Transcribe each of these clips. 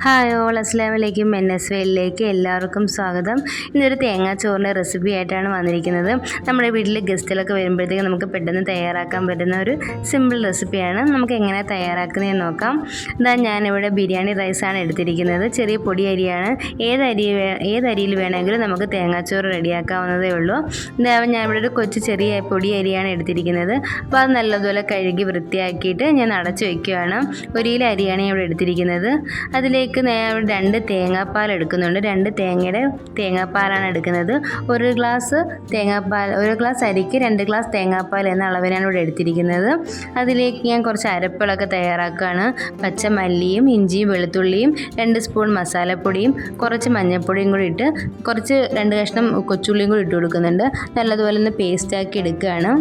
Hi all, അസ്സലാമു അലൈക്കും. NS വേയിലേക്ക് എല്ലാവർക്കും സ്വാഗതം. ഇന്നൊരു തേങ്ങാച്ചോറിൻ്റെ റെസിപ്പി ആയിട്ടാണ് വന്നിരിക്കുന്നത്. നമ്മുടെ വീട്ടിൽ ഗസ്റ്റുകളൊക്കെ വരുമ്പോഴത്തേക്ക് നമുക്ക് പെട്ടെന്ന് തയ്യാറാക്കാൻ പറ്റുന്ന ഒരു സിമ്പിൾ റെസിപ്പിയാണ്. നമുക്ക് എങ്ങനെ തയ്യാറാക്കുന്നതെന്ന് നോക്കാം. ഞാനിവിടെ ബിരിയാണി റൈസാണ് എടുത്തിരിക്കുന്നത്. ചെറിയ പൊടി അരിയാണ്. ഏത് അരിയിൽ വേണമെങ്കിലും നമുക്ക് തേങ്ങാച്ചോറ് റെഡിയാക്കാവുന്നതേ ഉള്ളൂ. ഞാനിവിടെ ഒരു കൊച്ചു ചെറിയ പൊടി അരിയാണ് എടുത്തിരിക്കുന്നത്. അപ്പോൾ അത് നല്ലതുപോലെ കഴുകി വൃത്തിയാക്കിയിട്ട് ഞാൻ അടച്ചു വയ്ക്കുകയാണ്. 1 കിലോ അരിയാണ് ഞാൻ ഇവിടെ എടുത്തിരിക്കുന്നത്. അതിലേക്ക് ഞാൻ 2 തേങ്ങാപ്പാൽ എടുക്കുന്നുണ്ട്. 2 തേങ്ങയുടെ തേങ്ങാപ്പാലാണ് എടുക്കുന്നത്. 1 ഗ്ലാസ് തേങ്ങാപ്പാൽ, 1 ഗ്ലാസ് അരിക്ക് 2 ഗ്ലാസ് തേങ്ങാപ്പാൽ എന്ന അളവിനാണ് ഇവിടെ എടുത്തിരിക്കുന്നത്. അതിലേക്ക് ഞാൻ കുറച്ച് അരപ്പുകളൊക്കെ തയ്യാറാക്കുകയാണ്. പച്ചമല്ലിയും ഇഞ്ചിയും വെളുത്തുള്ളിയും 2 സ്പൂൺ മസാലപ്പൊടിയും കുറച്ച് മഞ്ഞൾപ്പൊടിയും കൂടി ഇട്ട് കുറച്ച് 2 കഷ്ണം കൊച്ചുള്ളിയും കൂടി ഇട്ട് കൊടുക്കുന്നുണ്ട്. നല്ലതുപോലെ ഒന്ന് പേസ്റ്റാക്കി എടുക്കുകയാണ്.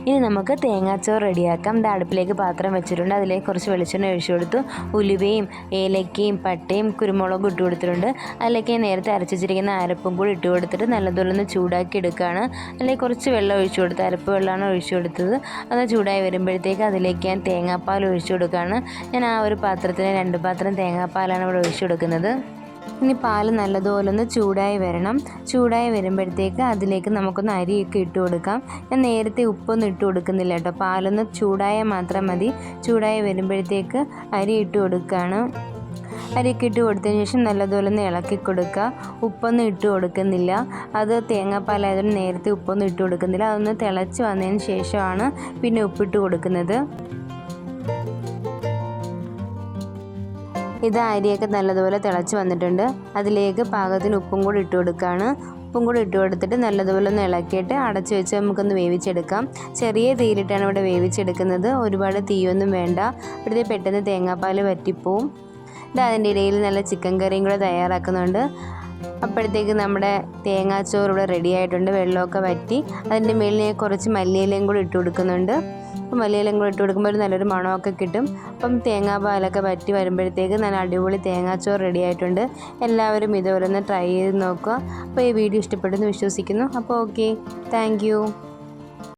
ഇനി നമുക്ക് തേങ്ങാച്ചോറ് റെഡിയാക്കാം. അടുപ്പിലേക്ക് പാത്രം വെച്ചിട്ടുണ്ട്. അതിലേക്ക് കുറച്ച് വെളിച്ചെണ്ണ ഒഴിച്ചു കൊടുത്തു. ഉലുവയും ഏലക്കയും പട്ടയും കുരുമുളകും ഇട്ട് കൊടുത്തിട്ടുണ്ട്. അതിലേക്ക് നേരത്തെ അരച്ച് വെച്ചിരിക്കുന്ന അരപ്പും കൂടി ഇട്ട് കൊടുത്തിട്ട് നല്ലതുപോലെ ഒന്ന് ചൂടാക്കി എടുക്കുകയാണ്. അതിലേക്ക് കുറച്ച് വെള്ളം ഒഴിച്ചു കൊടുത്ത്, അരപ്പ് വെള്ളമാണ് ഒഴിച്ചു കൊടുത്തത്. അത് ചൂടായി വരുമ്പോഴത്തേക്ക് അതിലേക്ക് ഞാൻ തേങ്ങാപ്പാൽ ഒഴിച്ചു കൊടുക്കുകയാണ്. ഞാൻ ആ ഒരു പാത്രത്തിന് 2 പാത്രം തേങ്ങാപ്പാലാണ് ഇവിടെ ഒഴിച്ചു കൊടുക്കുന്നത്. ഇനി പാൽ നല്ലതുപോലെ ഒന്ന് ചൂടായി വരണം. ചൂടായി വരുമ്പോഴത്തേക്ക് അതിലേക്ക് നമുക്കൊന്ന് അരിയൊക്കെ ഇട്ട് കൊടുക്കാം. ഞാൻ നേരത്തെ ഉപ്പൊന്നും ഇട്ട് കൊടുക്കുന്നില്ല കേട്ടോ. പാലൊന്ന് ചൂടായാൽ മാത്രം മതി. ചൂടായി വരുമ്പോഴത്തേക്ക് അരി ഇട്ട് കൊടുക്കുകയാണ്. അരിയൊക്കെ ഇട്ട് കൊടുത്തതിന് ശേഷം നല്ലതുപോലെ ഒന്ന് ഇളക്കി കൊടുക്കുക. ഉപ്പൊന്നും ഇട്ട് കൊടുക്കുന്നില്ല. അത് തേങ്ങാപ്പാലായതുകൊണ്ട് നേരത്തെ ഉപ്പൊന്നും ഇട്ട് കൊടുക്കുന്നില്ല. അതൊന്ന് തിളച്ച് വന്നതിന് ശേഷമാണ് പിന്നെ ഉപ്പിട്ട് കൊടുക്കുന്നത്. ഇത് അരിയൊക്കെ നല്ലതുപോലെ തിളച്ച് വന്നിട്ടുണ്ട്. അതിലേക്ക് പാകത്തിന് ഉപ്പും കൂടി ഇട്ട് കൊടുക്കുകയാണ്. ഉപ്പും കൂടി ഇട്ട് കൊടുത്തിട്ട് നല്ലതുപോലെ ഒന്ന് ഇളക്കിയിട്ട് അടച്ചു വെച്ച് നമുക്കൊന്ന് വേവിച്ചെടുക്കാം. ചെറിയ തീയിലിട്ടാണ് ഇവിടെ വേവിച്ചെടുക്കുന്നത്. ഒരുപാട് തീയൊന്നും വേണ്ട. ഇവിടുത്തെ പെട്ടെന്ന് തേങ്ങാപ്പാൽ വറ്റിപ്പോവും. അതിൻ്റെ ഇടയിൽ നല്ല ചിക്കൻ കറിയും കൂടെ തയ്യാറാക്കുന്നുണ്ട്. അപ്പോഴത്തേക്ക് നമ്മുടെ തേങ്ങാച്ചോറ് ഇവിടെ റെഡി ആയിട്ടുണ്ട്. വെള്ളമൊക്കെ വറ്റി. അതിൻ്റെ മുകളിൽ ഞാൻ കുറച്ച് മല്ലിയിലയും കൂടി ഇട്ട് കൊടുക്കുന്നുണ്ട്. അപ്പം മല്ലിയിലയും കൂടി ഇട്ട് കൊടുക്കുമ്പോൾ ഒരു നല്ലൊരു മണമൊക്കെ കിട്ടും. അപ്പം തേങ്ങാപ്പാലൊക്കെ വറ്റി വരുമ്പോഴത്തേക്ക് നല്ല അടിപൊളി തേങ്ങാച്ചോറ് റെഡി ആയിട്ടുണ്ട്. എല്ലാവരും ഇതുപോലെ ഒന്ന് ട്രൈ ചെയ്ത് നോക്കുക. അപ്പോൾ ഈ വീഡിയോ ഇഷ്ടപ്പെട്ടെന്ന് വിശ്വസിക്കുന്നു. അപ്പോൾ ഓക്കെ, താങ്ക് യു.